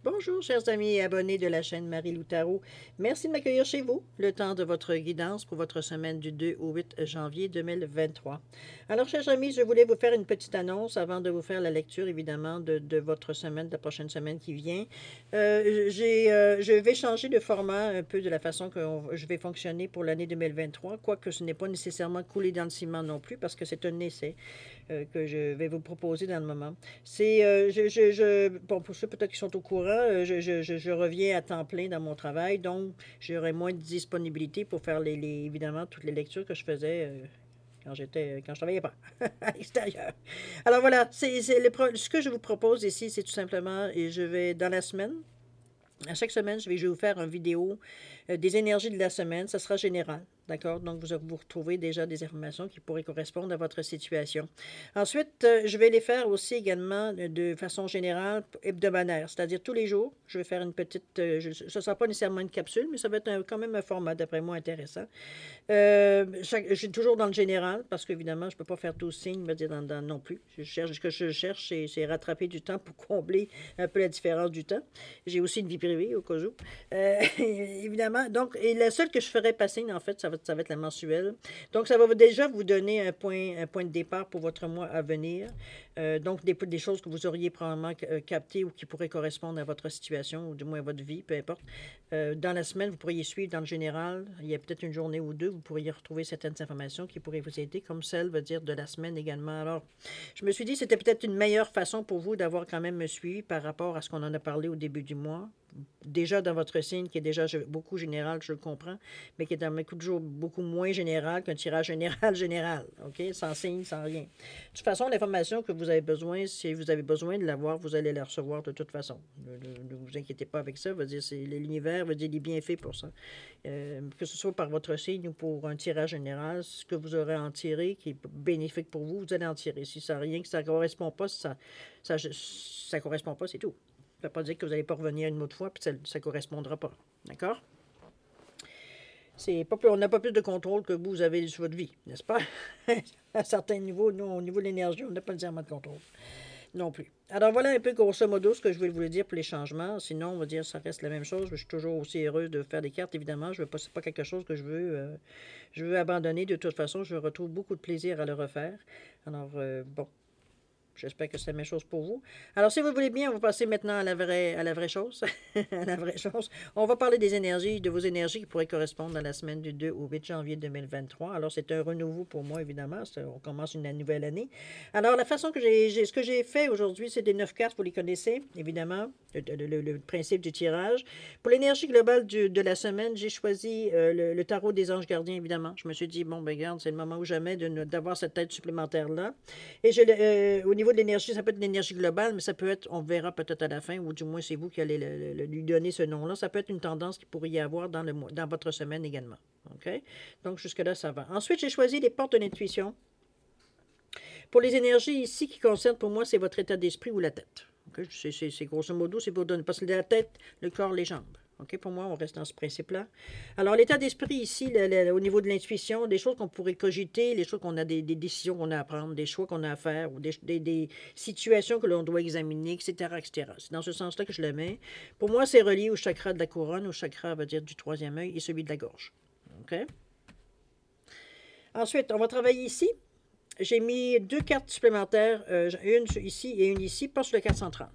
Bonjour, chers amis et abonnés de la chaîne Marie-Lou Tarot. Merci de m'accueillir chez vous, le temps de votre guidance pour votre semaine du 2 au 8 janvier 2023. Alors, chers amis, je voulais vous faire une petite annonce avant de vous faire la lecture, évidemment, de votre semaine, de la prochaine semaine qui vient. Je vais changer de format un peu de la façon que je vais fonctionner pour l'année 2023, quoique ce n'est pas nécessairement coulé dans le ciment non plus, parce que c'est un essai que je vais vous proposer dans le moment. Bon, pour ceux peut-être qui sont au courant, je reviens à temps plein dans mon travail, donc j'aurai moins de disponibilité pour faire évidemment toutes les lectures que je faisais quand je travaillais pas à l'extérieur. Alors voilà, ce que je vous propose ici, c'est tout simplement, et je vais dans la semaine. À chaque semaine, je vais vous faire une vidéo des énergies de la semaine. Ça sera général, d'accord? Donc, vous retrouvez déjà des informations qui pourraient correspondre à votre situation. Ensuite, je vais les faire aussi également de façon générale, hebdomadaire. C'est-à-dire tous les jours, je vais faire une petite... ce ne sera pas nécessairement une capsule, mais ça va être quand même un format, d'après moi, intéressant. Je suis toujours dans le général, parce qu'évidemment, je ne peux pas faire 12 signes, me dire non plus. Ce que je cherche, c'est rattraper du temps pour combler un peu la différence du temps. J'ai aussi une vie privée, au cas où. Évidemment, donc, et la seule que je ferai passer, en fait, ça va être la mensuelle. Donc, ça va déjà vous donner un point de départ pour votre mois à venir. Donc, des choses que vous auriez probablement captées ou qui pourraient correspondre à votre situation, ou du moins à votre vie, peu importe. Dans la semaine, vous pourriez suivre dans le général. Il y a peut-être une journée ou deux, vous pourriez retrouver certaines informations qui pourraient vous aider, comme celle, veut dire, de la semaine également. Alors, je me suis dit que c'était peut-être une meilleure façon pour vous d'avoir quand même suivi par rapport à ce qu'on en a parlé au début du mois. Déjà dans votre signe, qui est déjà beaucoup général, je le comprends, mais qui est dans mes coups de jour beaucoup moins général qu'un tirage général, OK? Sans signe, sans rien. De toute façon, l'information que vous avez besoin, si vous avez besoin de l'avoir, vous allez la recevoir de toute façon. Ne vous inquiétez pas avec ça, veut dire, c'est l'univers, veut dire, il est bien fait pour ça. Que ce soit par votre signe ou pour un tirage général, ce que vous aurez à en tirer, qui est bénéfique pour vous, vous allez en tirer. Si ça n'a rien, que ça ne correspond pas, ça correspond pas, c'est tout. Ça ne veut pas dire que vous n'allez pas revenir une autre fois, puis ça ne correspondra pas. D'accord? On n'a pas plus de contrôle que vous avez sur votre vie, n'est-ce pas? À certains niveaux, nous, au niveau de l'énergie, on n'a pas nécessairement de contrôle non plus. Alors voilà un peu grosso modo ce que je voulais vous dire pour les changements. Sinon, on va dire ça reste la même chose. Je suis toujours aussi heureuse de faire des cartes, évidemment. Ce n'est pas quelque chose que je veux abandonner. De toute façon, je retrouve beaucoup de plaisir à le refaire. Alors, bon. J'espère que c'est la même chose pour vous. Alors, si vous voulez bien, on va passer maintenant à la vraie chose. À la vraie chose. On va parler des énergies, de vos énergies qui pourraient correspondre à la semaine du 2 au 8 janvier 2023. Alors, c'est un renouveau pour moi, évidemment. On commence une nouvelle année. Alors, la façon que ce que j'ai fait aujourd'hui, c'est des 9 cartes, vous les connaissez, évidemment, le principe du tirage. Pour l'énergie globale de la semaine, j'ai choisi le tarot des anges gardiens, évidemment. Je me suis dit, bon, ben, regarde, c'est le moment ou jamais d'avoir cette tête supplémentaire-là. Et au niveau de l'énergie, ça peut être une énergie globale, mais ça peut être, on verra peut-être à la fin, ou du moins c'est vous qui allez lui donner ce nom-là. Ça peut être une tendance qu'il pourrait y avoir dans votre semaine également. OK? Donc, jusque-là, ça va. Ensuite, j'ai choisi les portes de l'intuition. Pour les énergies ici qui concernent, pour moi, c'est votre état d'esprit ou la tête. Okay? C'est grosso modo, c'est pour donner. Parce que la tête, le corps, les jambes. OK, pour moi, on reste dans ce principe-là. Alors, l'état d'esprit ici, au niveau de l'intuition, des choses qu'on pourrait cogiter, les choses qu'on a, des décisions qu'on a à prendre, des choix qu'on a à faire, ou des situations que l'on doit examiner, etc., etc. C'est dans ce sens-là que je le mets. Pour moi, c'est relié au chakra de la couronne, au chakra, on va dire, du troisième œil et celui de la gorge. OK? Ensuite, on va travailler ici. J'ai mis 2 cartes supplémentaires, une ici et une ici, pas sur la carte centrale.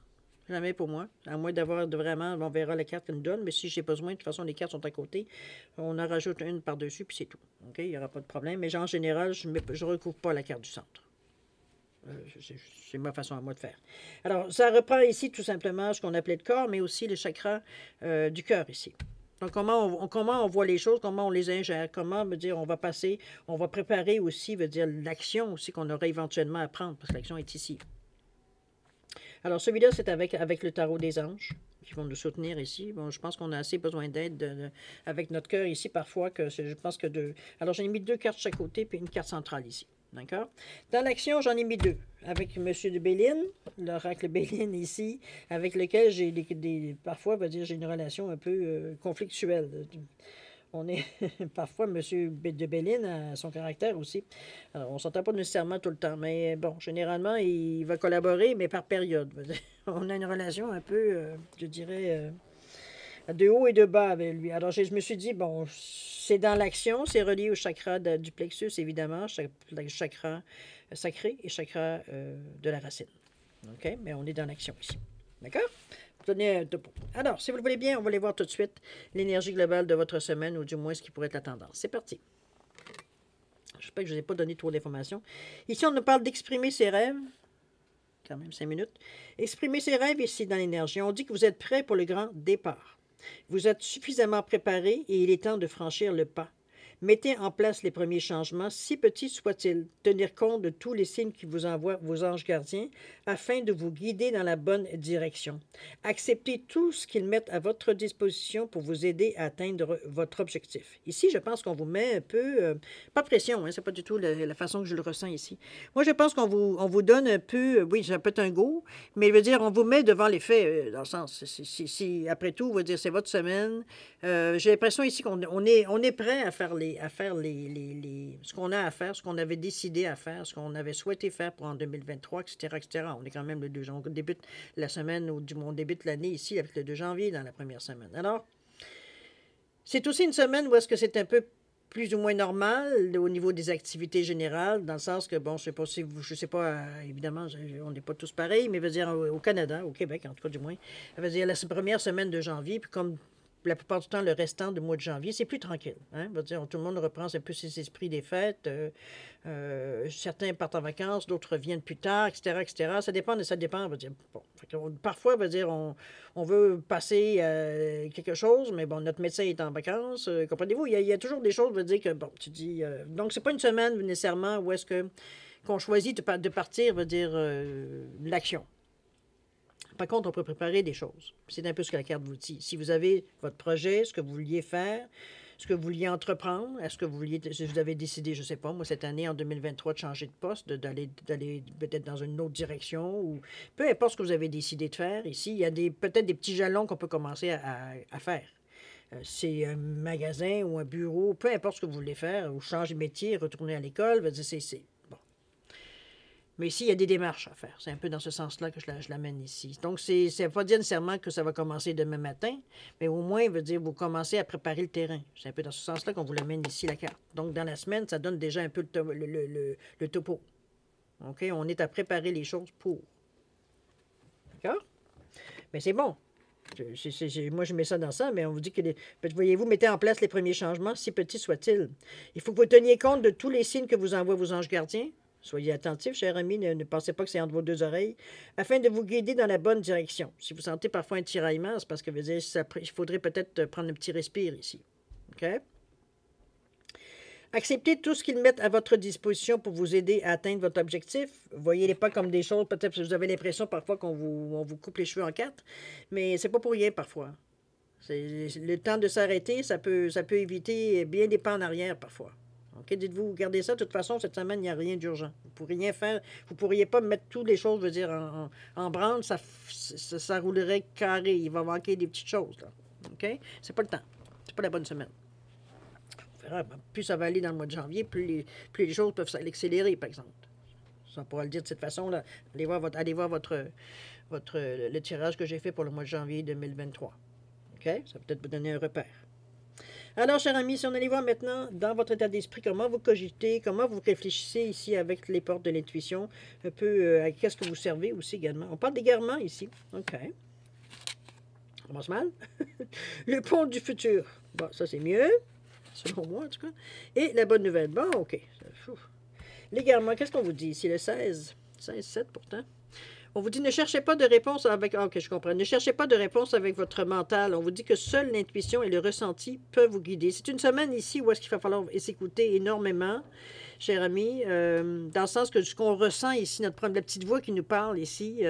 Jamais pour moi, à moins d'avoir vraiment, on verra la carte qu'elle nous donne, mais si j'ai besoin, de toute façon, les cartes sont à côté, on en rajoute une par-dessus, puis c'est tout. OK? Il n'y aura pas de problème, mais en général, je ne recouvre pas la carte du centre. C'est ma façon à moi de faire. Alors, ça reprend ici tout simplement ce qu'on appelait le corps, mais aussi le chakra du cœur ici. Donc, comment on voit les choses, comment on les ingère, comment, veut dire, on va passer, on va préparer aussi, veut dire, l'action aussi qu'on aurait éventuellement à prendre, parce que l'action est ici. Alors, celui-là, c'est avec le tarot des anges qui vont nous soutenir ici. Bon, je pense qu'on a assez besoin d'aide avec notre cœur ici, parfois, que je pense que deux. Alors, j'en ai mis 2 cartes de chaque côté, puis une carte centrale ici. D'accord? Dans l'action, j'en ai mis 2. Avec M. de Béline, l'oracle Béline ici, avec lequel j'ai parfois, j'ai une relation un peu conflictuelle. On est parfois, M. de Béline a son caractère aussi. Alors, on ne s'entend pas nécessairement tout le temps, mais bon, généralement, il va collaborer, mais par période. On a une relation un peu, je dirais, de haut et de bas avec lui. Alors, je me suis dit, bon, c'est dans l'action, c'est relié au chakra du plexus, évidemment, chakra sacré et chakra de la racine. OK? Mais on est dans l'action ici. D'accord? Donner un topo. Alors, si vous le voulez bien, on va aller voir tout de suite l'énergie globale de votre semaine, ou du moins ce qui pourrait être la tendance. C'est parti. J'espère que je ne vous ai pas donné trop d'informations. Ici, on nous parle d'exprimer ses rêves. Quand même 5 minutes. Exprimer ses rêves ici dans l'énergie. On dit que vous êtes prêt pour le grand départ. Vous êtes suffisamment préparé et il est temps de franchir le pas. Mettez en place les premiers changements, si petits soient-ils. Tenir compte de tous les signes qui vous envoient vos anges gardiens afin de vous guider dans la bonne direction. Acceptez tout ce qu'ils mettent à votre disposition pour vous aider à atteindre votre objectif. Ici, je pense qu'on vous met un peu... pas de pression, hein, c'est pas du tout la façon que je le ressens ici. Moi, je pense on vous donne un peu... oui, ça peut être un go, mais je veux dire, on vous met devant les faits, dans le sens... Si, après tout, on va dire, c'est votre semaine. J'ai l'impression ici qu'on est prêt à faire ce qu'on a à faire, ce qu'on avait décidé à faire, ce qu'on avait souhaité faire pour en 2023, etc., etc. On est quand même le 2 janvier. On débute la semaine, ou du moins on débute l'année ici avec le 2 janvier dans la première semaine. Alors, c'est aussi une semaine où est-ce que c'est un peu plus ou moins normal au niveau des activités générales, dans le sens que, bon, je sais pas si vous, je sais pas, évidemment, on n'est pas tous pareils, mais veut dire au Canada, au Québec en tout cas du moins, ça veut dire la première semaine de janvier, puis comme la plupart du temps, le restant du mois de janvier, c'est plus tranquille. Hein? Dire, tout le monde reprend un peu ses esprits des fêtes. Certains partent en vacances, d'autres reviennent plus tard, etc., etc. Ça dépend. Dire, bon. Parfois, on veut passer quelque chose, mais bon, notre médecin est en vacances. Comprenez-vous, il y a toujours des choses, veut dire que, bon, tu dis... donc, c'est pas une semaine nécessairement où est-ce qu'on choisit de partir, veut dire, l'action. Par contre, on peut préparer des choses. C'est un peu ce que la carte vous dit. Si vous avez votre projet, ce que vous vouliez faire, ce que vous vouliez entreprendre, est-ce que vous avez décidé, je ne sais pas, moi, cette année, en 2023, de changer de poste, d'aller peut-être dans une autre direction, ou peu importe ce que vous avez décidé de faire. Ici, il y a peut-être des petits jalons qu'on peut commencer à faire. C'est un magasin ou un bureau, peu importe ce que vous voulez faire, ou changer de métier, retourner à l'école, c'est mais ici, il y a des démarches à faire. C'est un peu dans ce sens-là que je l'amène ici. Donc, ça ne veut pas dire nécessairement que ça va commencer demain matin, mais au moins, il veut dire vous commencez à préparer le terrain. C'est un peu dans ce sens-là qu'on vous l'amène ici, la carte. Donc, dans la semaine, ça donne déjà un peu le topo. OK? On est à préparer les choses pour. D'accord? Mais c'est bon. Moi, je mets ça dans ça, mais on vous dit que, voyez-vous, mettez en place les premiers changements, si petits soient-ils. Il faut que vous teniez compte de tous les signes que vous envoient vos anges gardiens. Soyez attentifs, cher ami, ne pensez pas que c'est entre vos deux oreilles, afin de vous guider dans la bonne direction. Si vous sentez parfois un tiraillement, c'est parce que il faudrait peut-être prendre un petit respire ici. OK? Acceptez tout ce qu'ils mettent à votre disposition pour vous aider à atteindre votre objectif. Voyez-les pas comme des choses, peut-être que vous avez l'impression parfois on vous coupe les cheveux en quatre, mais c'est pas pour rien parfois. Le temps de s'arrêter, ça peut éviter bien des pas en arrière parfois. OK, dites-vous, gardez ça. De toute façon, cette semaine, il n'y a rien d'urgent. Vous ne pourriez rien faire. Vous ne pourriez pas mettre toutes les choses, je veux dire, en branle. Ça roulerait carré. Il va manquer des petites choses. Là. OK? C'est pas le temps. C'est pas la bonne semaine. On verra. Plus ça va aller dans le mois de janvier, plus les choses peuvent s'accélérer, par exemple. Ça, on pourra le dire de cette façon-là. Allez voir le tirage que j'ai fait pour le mois de janvier 2023. OK? Ça va peut-être vous donner un repère. Alors, chers amis, si on allait voir maintenant dans votre état d'esprit, comment vous cogitez, comment vous réfléchissez ici avec les portes de l'intuition, un peu à qu'est-ce que vous servez aussi également. On parle d'égarement ici. OK. Ça commence mal. Le pont du futur. Bon, ça c'est mieux, selon moi en tout cas. Et la bonne nouvelle. Bon, OK. L'égarement, qu'est-ce qu'on vous dit ici? Le 16. 16-7 pourtant. On vous dit, ne cherchez pas de réponse avec... Ah, OK, je comprends. Ne cherchez pas de réponse avec votre mental. On vous dit que seule l'intuition et le ressenti peuvent vous guider. C'est une semaine ici où est-ce qu'il va falloir s'écouter énormément, cher ami, dans le sens que ce qu'on ressent ici, la petite voix qui nous parle ici,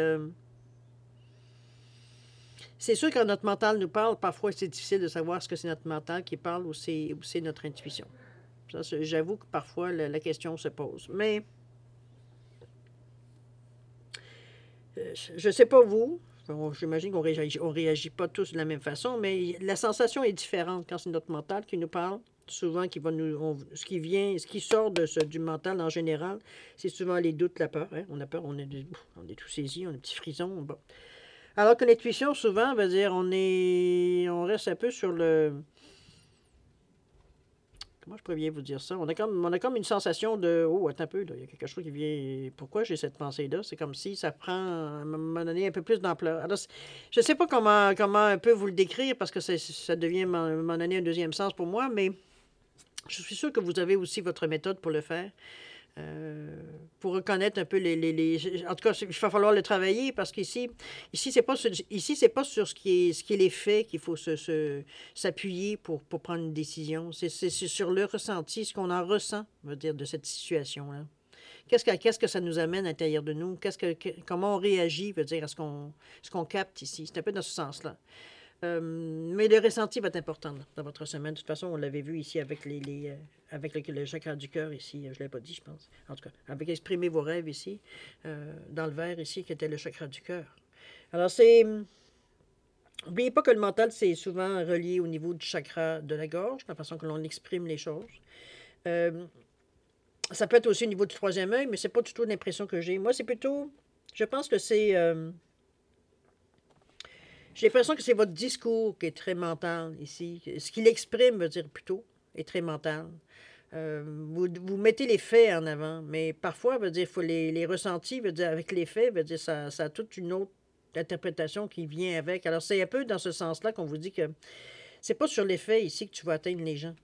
c'est sûr que quand notre mental nous parle, parfois c'est difficile de savoir ce que c'est notre mental qui parle ou c'est notre intuition. J'avoue que parfois la question se pose. Mais... je ne sais pas vous J'imagine qu'on réagit pas tous de la même façon, mais la sensation est différente quand c'est notre mental qui nous parle. Souvent, ce qui sort du mental en général, c'est souvent les doutes, la peur. Hein. On a peur, on est tout saisi, on a des petits frissons. Bon. Alors que l'intuition, souvent, veut dire on reste un peu sur le... Comment je pourrais bien vous dire ça? On a comme une sensation de oh, attends un peu, là, il y a quelque chose qui vient. Pourquoi j'ai cette pensée-là? C'est comme si ça prend à un moment donné un peu plus d'ampleur. Alors, je ne sais pas comment un peu vous le décrire parce que ça devient à un moment donné un deuxième sens pour moi, mais je suis sûre que vous avez aussi votre méthode pour le faire. Pour reconnaître un peu En tout cas, il va falloir le travailler parce ici c'est pas sur ce qui est les faits qu'il faut s'appuyer pour prendre une décision. C'est sur le ressenti, ce qu'on en ressent, veut dire, de cette situation-là. Qu'est-ce que ça nous amène à l'intérieur de nous? Comment on réagit, veut dire, à ce qu'on capte ici. C'est un peu dans ce sens-là. Mais le ressenti va être important dans votre semaine. De toute façon, on l'avait vu ici avec avec le chakra du cœur ici. Je ne l'ai pas dit, je pense. En tout cas, avec exprimer vos rêves ici, dans le vert ici, qui était le chakra du cœur. Alors, n'oubliez pas que le mental, c'est souvent relié au niveau du chakra de la gorge, la façon que l'on exprime les choses. Ça peut être aussi au niveau du troisième œil, mais c'est pas du tout l'impression que j'ai. Moi, c'est plutôt... Je pense que c'est... J'ai l'impression que c'est votre discours qui est très mental ici. Ce qu'il exprime, veut dire plutôt, est très mental. Vous mettez les faits en avant, mais parfois, veut dire, faut les ressentis, veut dire, avec les faits, veut dire, ça a toute une autre interprétation qui vient avec. Alors, c'est un peu dans ce sens-là qu'on vous dit que c'est pas sur les faits ici que tu vas atteindre les gens,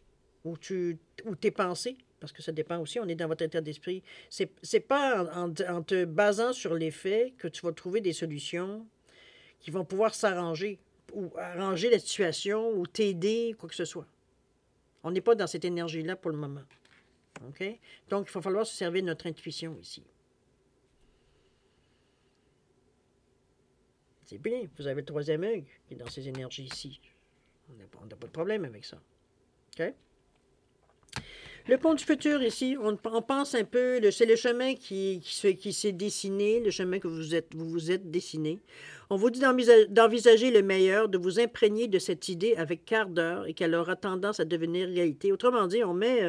ou tes pensées, parce que ça dépend aussi, on est dans votre état d'esprit. C'est pas en te basant sur les faits que tu vas trouver des solutions qui vont pouvoir s'arranger ou arranger la situation ou t'aider, quoi que ce soit. On n'est pas dans cette énergie-là pour le moment. OK? Donc, il va falloir se servir de notre intuition ici. C'est bien. Vous avez le troisième œil qui est dans ces énergies ici. On n'a pas de problème avec ça. OK? Le pont du futur ici, on pense un peu, c'est le chemin qui s'est dessiné, le chemin que vous vous êtes dessiné. On vous dit d'envisager le meilleur, de vous imprégner de cette idée avec ardeur et qu'elle aura tendance à devenir réalité. Autrement dit, on met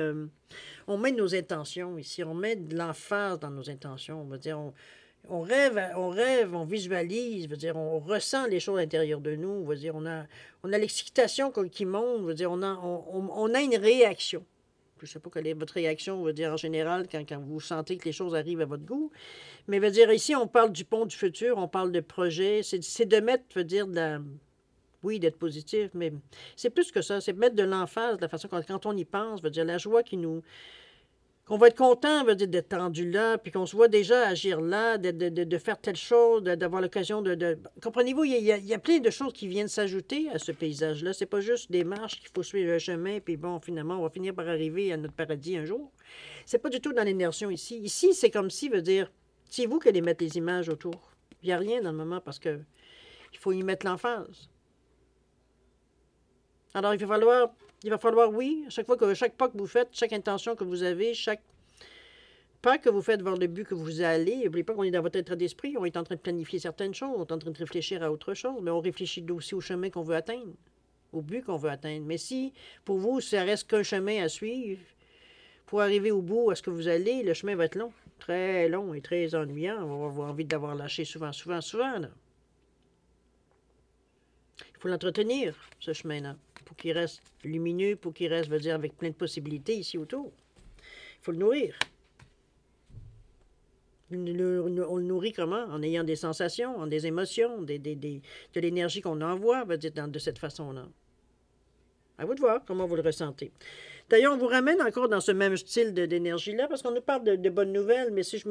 nos intentions ici, on met de l'emphase dans nos intentions. On va dire, on rêve, on visualise, veut dire, on ressent les choses à l'intérieur de nous. On va dire, on a l'excitation qui monte, veut dire, on a une réaction. Je ne sais pas quelle est votre réaction, on va dire en général, quand vous sentez que les choses arrivent à votre goût. Mais veut dire, ici, on parle du pont du futur, on parle de projet. C'est de mettre, veut dire, oui, d'être positif, mais c'est plus que ça. C'est de mettre de l'emphase, de la façon quand on y pense, veut dire, la joie qu'on va être content, veut dire, d'être tendu là, puis qu'on se voit déjà agir là, de faire telle chose, d'avoir l'occasion Comprenez-vous, il y a plein de choses qui viennent s'ajouter à ce paysage-là. C'est pas juste des marches qu'il faut suivre le chemin, puis bon, finalement, on va finir par arriver à notre paradis un jour. C'est pas du tout dans l'énergie ici. Ici, c'est comme si, veut dire, c'est vous qui allez mettre les images autour. Il n'y a rien dans le moment parce que il faut y mettre l'emphase. Alors, il va falloir, oui, chaque pas que vous faites, chaque intention que vous avez, chaque pas que vous faites vers le but que vous allez, n'oubliez pas qu'on est dans votre état d'esprit, on est en train de planifier certaines choses, on est en train de réfléchir à autre chose, mais on réfléchit aussi au chemin qu'on veut atteindre, au but qu'on veut atteindre. Mais si, pour vous, ça reste qu'un chemin à suivre, pour arriver au bout, à ce que vous allez, le chemin va être long et très ennuyant. On va avoir envie d'avoir lâché souvent, là. Il faut l'entretenir, ce chemin-là, pour qu'il reste lumineux, pour qu'il reste, veut dire, avec plein de possibilités ici autour. Il faut le nourrir. On le nourrit comment? En ayant des sensations, en des émotions, de l'énergie qu'on envoie, veut dire, de cette façon-là. À vous de voir comment vous le ressentez. D'ailleurs, on vous ramène encore dans ce même style d'énergie-là, parce qu'on nous parle de bonnes nouvelles, mais si je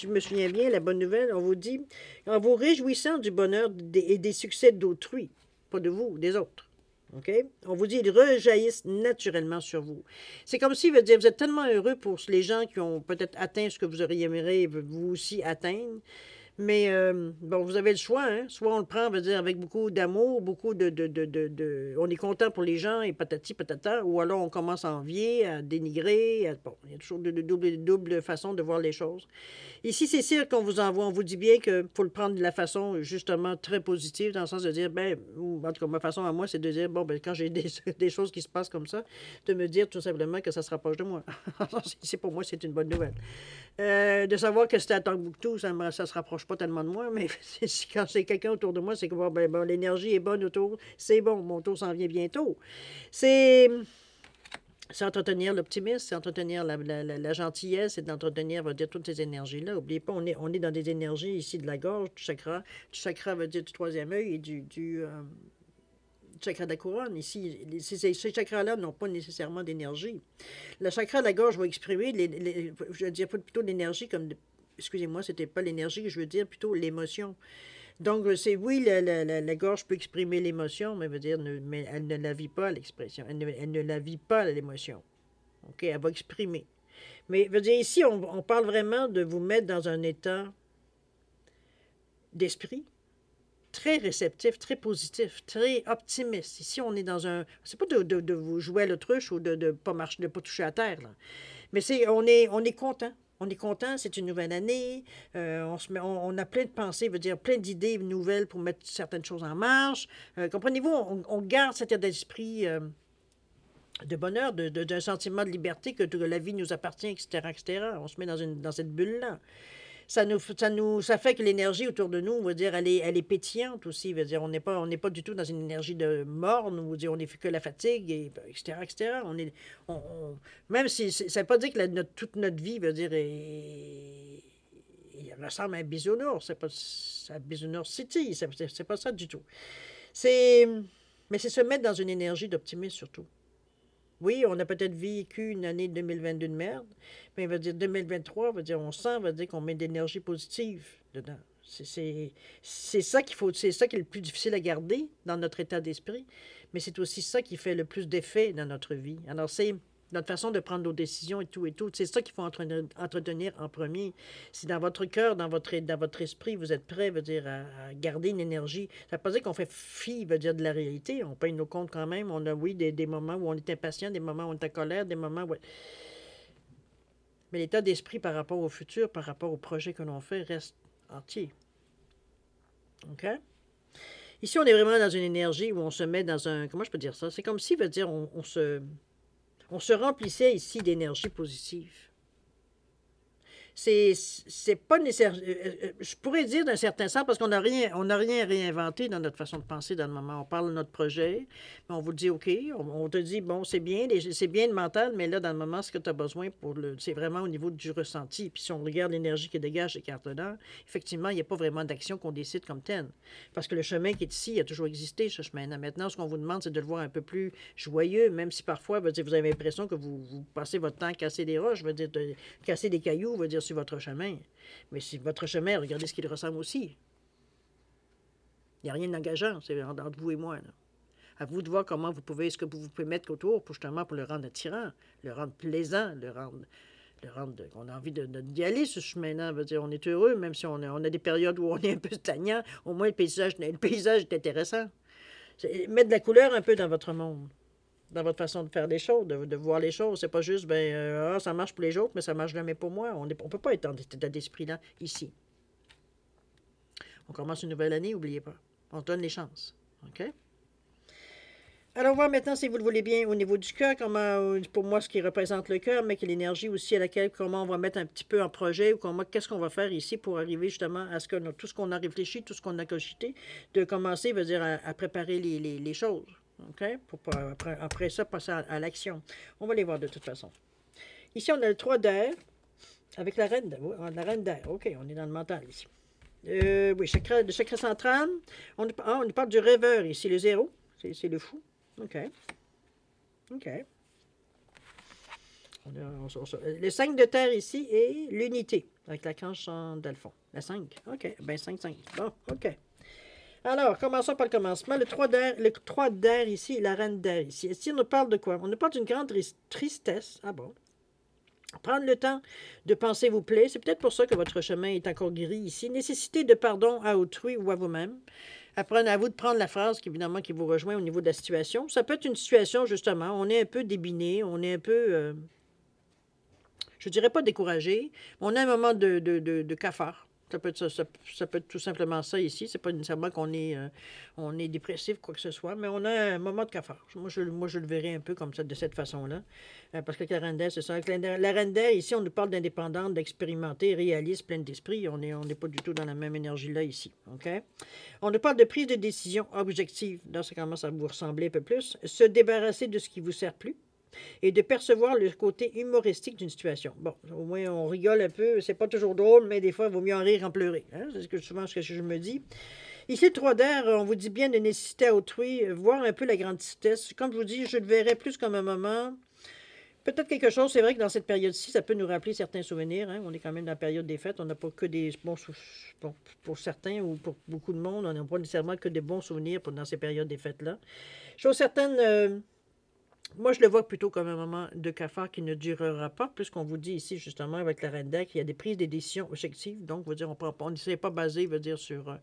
me souviens bien, la bonne nouvelle, on vous dit, en vous réjouissant du bonheur et des succès d'autrui, pas de vous, des autres. OK? On vous dit, ils rejaillissent naturellement sur vous. C'est comme si, veut dire, vous êtes tellement heureux pour les gens qui ont peut-être atteint ce que vous auriez aimé vous aussi atteindre. Mais bon, vous avez le choix, hein? Soit on le prend, on va dire, avec beaucoup d'amour, beaucoup on est content pour les gens et patati patata, ou alors on commence à envier, à dénigrer. Bon, il y a toujours de double façon de voir les choses. Ici, c'est sûr qu'on vous envoie, on vous dit bien qu'il faut le prendre de la façon justement très positive, dans le sens de dire, ben, ou en tout cas, ma façon à moi, c'est de dire, bon, ben, quand j'ai des choses qui se passent comme ça, de me dire tout simplement que ça se rapproche de moi. C'est pour moi, c'est une bonne nouvelle. De savoir que c'était à Tombouctou, ça ne se rapproche pas tellement de moi, mais quand c'est quelqu'un autour de moi, c'est que bon, ben, bon, l'énergie est bonne autour, c'est bon, mon tour s'en vient bientôt. C'est entretenir l'optimisme, c'est entretenir la gentillesse, c'est d'entretenir, va dire, toutes ces énergies-là. N'oubliez pas, on est dans des énergies ici de la gorge, du chakra. Du chakra veut dire du troisième œil et du chakra de la couronne. Ici, ces chakras-là n'ont pas nécessairement d'énergie. Le chakra de la gorge va exprimer, je veux dire plutôt l'énergie comme, excusez-moi, c'était pas l'énergie, je veux dire plutôt l'émotion. Donc, c'est oui, la gorge peut exprimer l'émotion, mais veut dire, mais elle ne la vit pas, l'expression. Elle ne la vit pas, l'émotion. OK? Elle va exprimer. Mais veut dire, ici, on parle vraiment de vous mettre dans un état d'esprit très réceptif, très positif, très optimiste. Ici, on est dans un... C'est pas de vous jouer à l'autruche ou de pas marcher, de pas toucher à terre, là. Mais on est content. On est content, c'est une nouvelle année. On a plein de pensées, veut dire plein d'idées nouvelles pour mettre certaines choses en marche. Comprenez-vous, on garde cet état d'esprit de bonheur, d'un sentiment de liberté que la vie nous appartient, etc., etc. On se met dans cette bulle-là. Ça fait que l'énergie autour de nous, on va dire, elle est pétillante aussi. Veut dire, on n'est pas du tout dans une énergie de morne, où on n'est que la fatigue, et, etc., etc. Même si ça ne veut pas dire que toute notre vie, veut dire, il ressemble à un bisounours. C'est pas un bisounours city, c'est pas ça du tout. Mais c'est se mettre dans une énergie d'optimisme surtout. Oui, on a peut-être vécu une année 2022 de merde, mais il va dire 2023, va dire on sent, va dire qu'on met de l'énergie positive dedans. C'est ça qu'il faut, c'est ça qui est le plus difficile à garder dans notre état d'esprit, mais c'est aussi ça qui fait le plus d'effet dans notre vie. Alors c'est notre façon de prendre nos décisions et tout. C'est ça qu'il faut entretenir en premier. Si dans votre cœur, dans votre esprit, vous êtes prêt, veut dire, à garder une énergie, ça ne veut pas dire qu'on fait fi, veut dire, de la réalité. On paye nos comptes quand même. On a, oui, des moments où on est impatient, des moments où on est en colère, des moments où... Mais l'état d'esprit par rapport au futur, par rapport au projet que l'on fait, reste entier. OK? Ici, on est vraiment dans une énergie où on se met dans un... Comment je peux dire ça? C'est comme si, veut dire, on se remplissait ici d'énergie positive. C'est pas nécessaire. Je pourrais dire d'un certain sens, parce qu'on n'a rien réinventé dans notre façon de penser dans le moment. On parle de notre projet, mais on vous dit, OK, on te dit, bon, c'est bien le mental, mais là, dans le moment, ce que tu as besoin c'est vraiment au niveau du ressenti. Puis si on regarde l'énergie qui dégage ces cartes-là, effectivement, il n'y a pas vraiment d'action qu'on décide comme telle. Parce que le chemin qui est ici, il a toujours existé, ce chemin-là. Maintenant, ce qu'on vous demande, c'est de le voir un peu plus joyeux, même si parfois, vous avez l'impression que vous passez votre temps à casser des roches, casser des cailloux, dire sur votre chemin. Mais si votre chemin, regardez ce qu'il ressemble aussi. Il n'y a rien d'engageant, c'est entre vous et moi. Là. À vous de voir comment ce que vous pouvez mettre autour pour justement pour le rendre attirant, le rendre plaisant, qu'on a envie d'y aller, ce chemin-là. On est heureux, même si on a des périodes où on est un peu stagnant, au moins le paysage est intéressant. Mettre de la couleur un peu dans votre monde. Dans votre façon de faire les choses, de voir les choses. C'est pas juste, ça marche pour les autres, mais ça marche jamais pour moi. On ne peut pas être dans cet état d'esprit-là, ici. On commence une nouvelle année, n'oubliez pas. On donne les chances. OK? Alors, on va voir maintenant, si vous le voulez bien, au niveau du cœur, pour moi, ce qui représente le cœur, mais que l'énergie aussi à laquelle, comment on va mettre un petit peu en projet, ou qu'est-ce qu'on va faire ici pour arriver justement à tout ce qu'on a réfléchi, tout ce qu'on a cogité, de commencer, veut dire, à préparer les choses. OK? Pour après ça, passer à l'action. On va les voir de toute façon. Ici, on a le 3 d'air avec la reine d'air. OK, on est dans le mental ici. Oui, le chakra central. On parle du rêveur ici, le 0. C'est le fou. OK. OK. Le 5 de terre ici est l'unité avec l'archange d'Alphon. La 5. OK. Ben 5. Bon, OK. Alors, commençons par le commencement. Le 3 d'air ici, la reine d'air ici. Ici, on nous parle de quoi? On nous parle d'une grande tristesse. Ah bon? Prendre le temps de penser vos plaies, c'est peut-être pour ça que votre chemin est encore gris ici. Nécessité de pardon à autrui ou à vous-même. Apprenez à vous de prendre la phrase qui, évidemment, qui vous rejoint au niveau de la situation. Ça peut être une situation, justement, on est un peu débiné, on est un peu, je dirais pas découragé, mais on a un moment de cafard. Ça peut être ça peut être tout simplement ça ici. C'est pas nécessairement qu'on est, on est dépressif, quoi que ce soit, mais on a un moment de cafard. Moi, je le verrais un peu comme ça, de cette façon-là. Parce que la reine d'air, c'est ça. La reine d'air, ici, on nous parle d'indépendante, d'expérimenté, réaliste, pleine d'esprit. On n'est pas du tout dans la même énergie-là ici. OK? On nous parle de prise de décision objective. Là, ça commence à vous ressembler un peu plus. Se débarrasser de ce qui vous sert plus et de percevoir le côté humoristique d'une situation. Bon, au moins, on rigole un peu. C'est pas toujours drôle, mais des fois, il vaut mieux en rire qu'en pleurer. Hein? C'est souvent ce que je me dis. Ici, le 3 d'air, on vous dit bien de nécessiter à autrui, voir un peu la grande tristesse. Comme je vous dis, je le verrais plus comme un moment. Peut-être quelque chose, c'est vrai que dans cette période-ci, ça peut nous rappeler certains souvenirs. Hein? On est quand même dans la période des fêtes. On n'a pas que des bons souvenirs. Pour certains ou pour beaucoup de monde, on n'a pas nécessairement que des bons souvenirs dans ces périodes des fêtes-là. Chose certaine, moi, je le vois plutôt comme un moment de cafard qui ne durera pas, puisqu'on vous dit ici, justement, avec la reine d'air, qu'il y a des prises de décisions objectives. Donc, veut dire, on ne s'est pas basé, veut dire, sur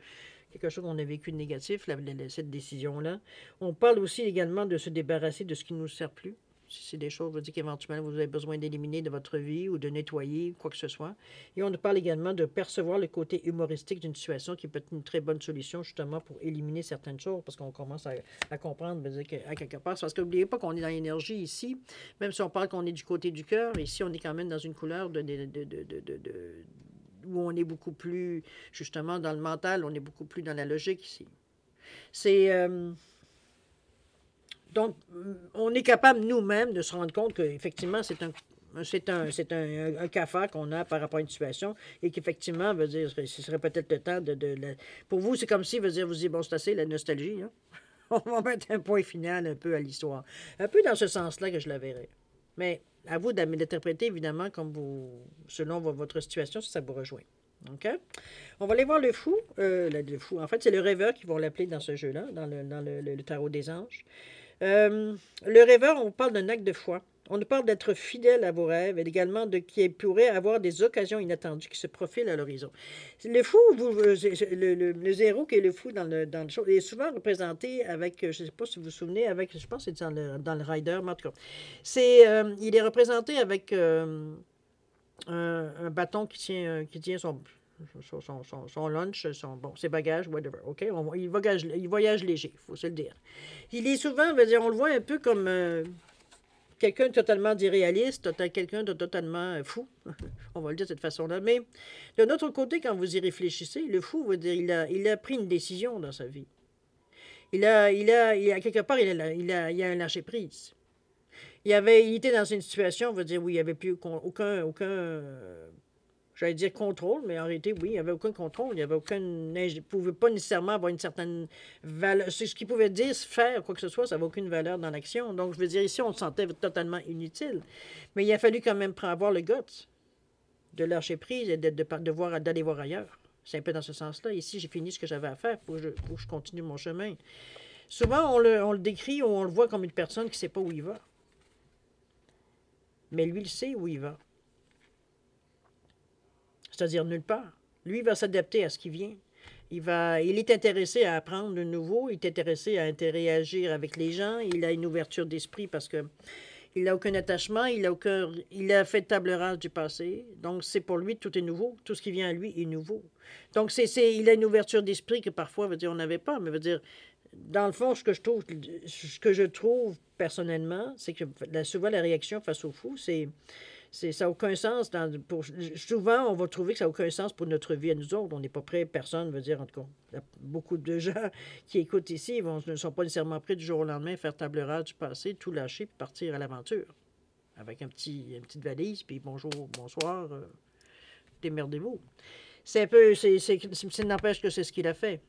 quelque chose qu'on a vécu de négatif, cette décision-là. On parle aussi également de se débarrasser de ce qui ne nous sert plus. Si c'est des choses, veut dire qu'éventuellement, vous avez besoin d'éliminer de votre vie ou de nettoyer, quoi que ce soit. Et on nous parle également de percevoir le côté humoristique d'une situation qui peut être une très bonne solution, justement, pour éliminer certaines choses, parce qu'on commence à comprendre, veut dire qu'à quelque part, parce que n'oubliez pas qu'on est dans l'énergie ici, même si on parle qu'on est du côté du cœur, ici, on est quand même dans une couleur où on est beaucoup plus, justement, dans le mental, on est beaucoup plus dans la logique ici. C'est... Donc, on est capable nous-mêmes de se rendre compte qu'effectivement, c'est un cafard qu'on a par rapport à une situation et qu'effectivement, veut dire, ce serait peut-être le temps Pour vous, c'est comme si, veut dire, vous dites, bon, c'est assez la nostalgie, hein? On va mettre un point final un peu à l'histoire. Un peu dans ce sens-là que je la verrais. Mais à vous d'interpréter, évidemment, selon votre situation, si ça vous rejoint. OK? On va aller voir le fou. Le fou, en fait, c'est le rêveur qui vont l'appeler dans ce jeu-là, dans le tarot des anges. Le rêveur, on parle d'un acte de foi. On nous parle d'être fidèle à vos rêves et également qui pourrait avoir des occasions inattendues qui se profilent à l'horizon. Le fou, le zéro qui est le fou dans le show, est souvent représenté avec, je ne sais pas si vous vous souvenez, je pense que c'est dans le rider, mais en tout cas, il est représenté avec un bâton qui tient son lunch, ses bagages, whatever. OK? Il voyage léger, il faut se le dire. Il est souvent, veut dire, on le voit un peu comme quelqu'un de totalement irréaliste, quelqu'un de totalement fou. On va le dire de cette façon-là. Mais de notre côté, quand vous y réfléchissez, le fou veut dire il a pris une décision dans sa vie. Quelque part, il a un lâcher-prise. Il était dans une situation, veut dire, où il n'y avait plus aucun j'allais dire contrôle, mais en réalité, oui, il n'y avait aucun contrôle. Il ne pouvait pas nécessairement avoir une certaine valeur. C'est ce qu'il pouvait dire, faire quoi que ce soit, ça n'avait aucune valeur dans l'action. Donc, je veux dire, ici, on se sentait totalement inutile. Mais il a fallu quand même avoir le guts de lâcher prise et d'aller voir ailleurs. C'est un peu dans ce sens-là. Ici, j'ai fini ce que j'avais à faire pour que je continue mon chemin. Souvent, on le décrit ou on le voit comme une personne qui ne sait pas où il va. Mais lui, il sait où il va. C'est-à-dire nulle part. Lui, il va s'adapter à ce qui vient. Il est intéressé à apprendre de nouveau, il est intéressé à interagir avec les gens, il a une ouverture d'esprit parce que il n'a aucun attachement, il a fait table rase du passé. Donc, c'est pour lui, tout est nouveau. Tout ce qui vient à lui est nouveau. Donc, il a une ouverture d'esprit que parfois, veut dire, on n'avait pas. Mais veut dire, dans le fond, ce que je trouve personnellement, c'est que souvent, la réaction face au fou, ça n'a aucun sens. Souvent, on va trouver que ça n'a aucun sens pour notre vie à nous autres. On n'est pas prêt, personne veut dire, en tout cas, beaucoup de gens qui écoutent ici ne sont pas nécessairement prêts du jour au lendemain à faire table rase du passé, tout lâcher et partir à l'aventure. Avec une petite valise, puis bonjour, bonsoir, démerdez-vous. C'est un peu, ça n'empêche que c'est ce qu'il a fait.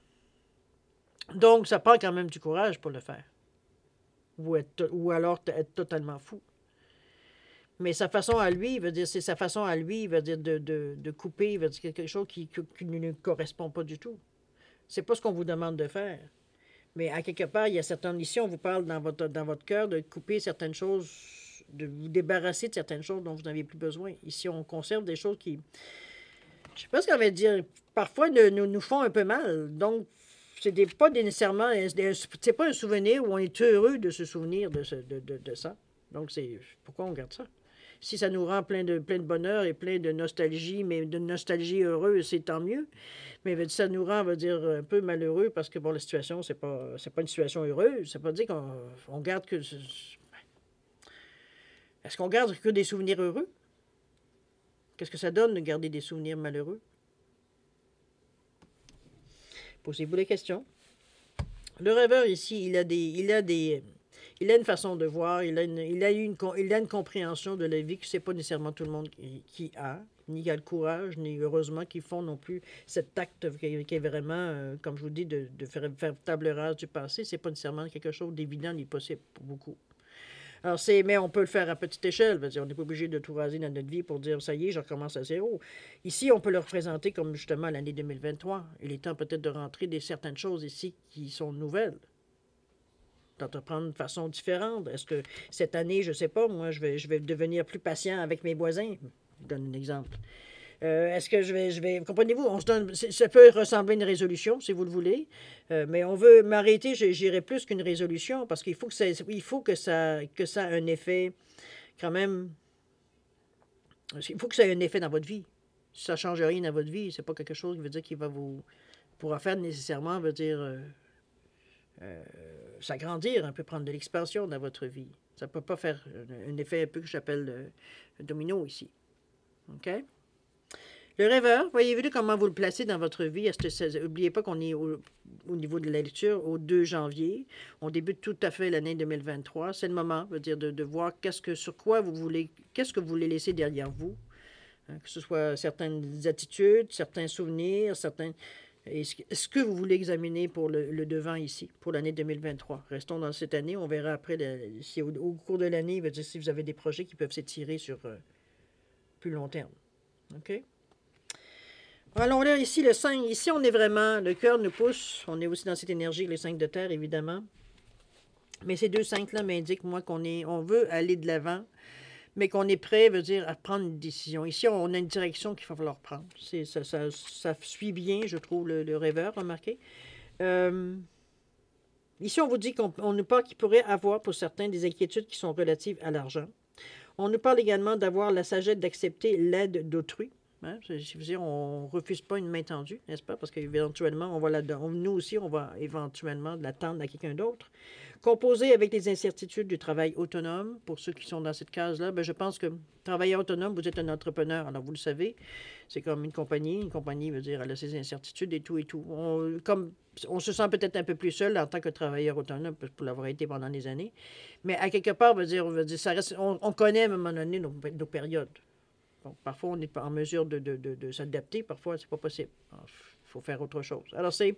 Donc, ça prend quand même du courage pour le faire. Ou alors être totalement fou. Mais sa façon à lui, c'est sa façon à lui, de couper, quelque chose qui ne lui correspond pas du tout. C'est pas ce qu'on vous demande de faire. Mais à quelque part, il y a certaines ici, on vous parle dans votre cœur de couper certaines choses de vous débarrasser de certaines choses dont vous n'avez plus besoin. Ici, on conserve des choses qui, je sais pas ce qu'on va dire, parfois nous font un peu mal. Donc, pas nécessairement, c'est pas un souvenir où on est heureux de se souvenir de ça. Donc, c'est pourquoi on garde ça? Si ça nous rend plein de bonheur et plein de nostalgie, mais de nostalgie heureuse, c'est tant mieux. Mais ça nous rend, on va dire, un peu malheureux parce que, bon, la situation, c'est pas une situation heureuse. Ça veut pas dire qu'on garde que... Est-ce qu'on garde que des souvenirs heureux? Qu'est-ce que ça donne de garder des souvenirs malheureux? Posez-vous les questions. Le rêveur ici, il a une façon de voir, il a une compréhension de la vie que c'est pas nécessairement tout le monde qui a, ni a le courage, ni heureusement qu'ils font non plus cet acte qui est vraiment, comme je vous dis, de faire table rase du passé. C'est pas nécessairement quelque chose d'évident ni possible pour beaucoup. Alors, mais on peut le faire à petite échelle. On n'est pas obligé de tout raser dans notre vie pour dire, ça y est, je recommence à zéro. Ici, on peut le représenter comme justement l'année 2023. Il est temps peut-être de rentrer certaines choses ici qui sont nouvelles, d'entreprendre de façon différente. Est-ce que cette année, je ne sais pas, moi, je vais devenir plus patient avec mes voisins? Je donne un exemple. Est-ce que je vais comprenez-vous, ça peut ressembler à une résolution, si vous le voulez, mais on veut m'arrêter, j'irai plus qu'une résolution, parce qu'il faut que ça ait un effet, quand même, il faut que ça ait un effet dans votre vie. Si ça ne change rien dans votre vie, c'est pas quelque chose qui veut dire qu'il pourra faire nécessairement, veut dire, s'agrandir, un peu prendre de l'expansion dans votre vie. Ça ne peut pas faire un effet un peu que j'appelle domino ici. OK? Le rêveur, voyez-vous comment vous le placez dans votre vie? N'oubliez pas qu'on est au niveau de la lecture au 2 janvier. On débute tout à fait l'année 2023. C'est le moment, veut dire, de voir qu'est-ce que vous voulez laisser derrière vous. Hein, que ce soit certaines attitudes, certains souvenirs, est-ce que vous voulez examiner pour le devant ici, pour l'année 2023? Restons dans cette année. On verra après, si au cours de l'année, veut dire si vous avez des projets qui peuvent s'étirer sur plus long terme. OK? Allons là, ici, le 5. Ici, on est vraiment, le cœur nous pousse. On est aussi dans cette énergie, les 5 de terre, évidemment. Mais ces 2 5-là m'indiquent, moi, on veut aller de l'avant, mais qu'on est prêt, veut dire, à prendre une décision. Ici, on a une direction qu'il va falloir prendre. Ça suit bien, je trouve, le rêveur, remarquez. Ici, on vous dit qu'on nous parle qu'il pourrait avoir, pour certains, des inquiétudes qui sont relatives à l'argent. On nous parle également d'avoir la sagesse d'accepter l'aide d'autrui. Hein? On ne refuse pas une main tendue, n'est-ce pas? Parce qu'éventuellement, nous aussi, on va éventuellement l'attendre à quelqu'un d'autre. Composer avec les incertitudes du travail autonome, pour ceux qui sont dans cette case-là, je pense que travailleur autonome, vous êtes un entrepreneur. Alors, vous le savez, c'est comme une compagnie. Une compagnie veut dire, elle a ses incertitudes et tout et tout. On se sent peut-être un peu plus seul en tant que travailleur autonome pour l'avoir été pendant des années. Mais à quelque part, ça reste, on connaît à un moment donné nos périodes. Donc, parfois, on n'est pas en mesure de s'adapter. Parfois, c'est pas possible. Il faut faire autre chose. Alors, c'est